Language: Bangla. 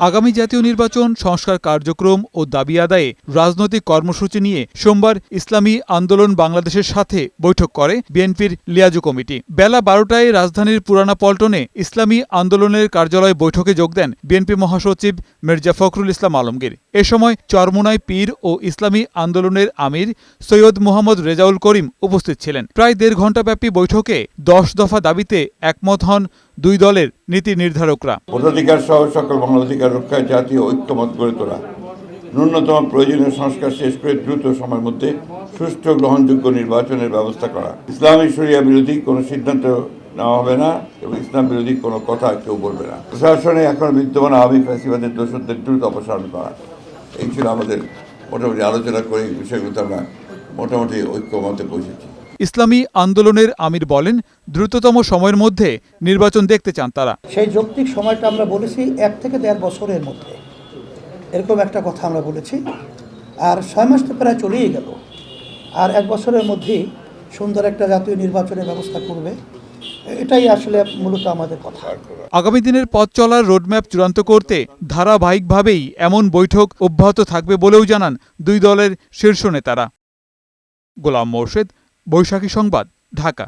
আগামী জাতীয় নির্বাচন, সংস্কার কার্যক্রম ও দাবি আদায়ে রাজনৈতিক কর্মসূচি নিয়ে সোমবার ইসলামী আন্দোলন বাংলাদেশের সাথে বৈঠক করে বিএনপির লিয়াজু কমিটি। বেলা ১২টায় রাজধানীর পুরানা পল্টনে ইসলামী আন্দোলনের কার্যালয়ে বৈঠকে যোগ দেন বিএনপি মহাসচিব মির্জা ফখরুল ইসলাম আলমগীর। এ সময় চরমোনাই পীর ও ইসলামী আন্দোলনের আমির সৈয়দ মোহাম্মদ রেজাউল করিম উপস্থিত ছিলেন। প্রায় ১.৫ ঘণ্টাব্যাপী বৈঠকে ১০ দফা দাবিতে একমত হন দুই দলের নীতি নির্ধারকরা। ভোটাধিকার সহ সকল মানবাধিকার রক্ষায় জাতীয় ঐক্যমত গড়ে তোলা, ন্যূনতম প্রয়োজনীয় সংস্কার শেষ করে দ্রুত সময়ের মধ্যে সুষ্ঠু গ্রহণযোগ্য নির্বাচনের ব্যবস্থা করা, ইসলামী শরিয়া বিরোধী কোনো সিদ্ধান্ত নেওয়া হবে না এবং ইসলাম বিরোধী কোনো কথা কেউ বলবে না, প্রশাসনে এখন বিদ্যমান আওয়ামী ফ্যাসিবাদের দোষরদের দ্রুত অপসারণ করা। এই ছিল আমাদের মোটামুটি আলোচনা করে বিষয়গুলোতে আমরা মোটামুটি ঐক্যমতে পৌঁছেছি। ইসলামী আন্দোলনের আমির বলেন, দ্রুততম সময়ের মধ্যে নির্বাচন দেখতে চান তারা। সেই যৌক্তিক সময়টা আমরা বলেছি 1 থেকে 1.5 বছরের মধ্যে, এরকম একটা কথা আমরা বলেছি। আর 6 মাস তো প্রায় চলেই গেল, আর 1 বছরের মধ্যেই সুন্দর একটা জাতীয় নির্বাচনের ব্যবস্থা করবে, এটাই আসলে মূলত আমাদের কথা। আগামী দিনের পথ চলার রোডম্যাপ চূড়ান্ত করতে ধারাবাহিকভাবেই এমন বৈঠক অব্যাহত থাকবে বলেও জানান দুই দলের শীর্ষ নেতারা। গোলাম মোর্শেদ, বৈশাখী সংবাদ, ঢাকা।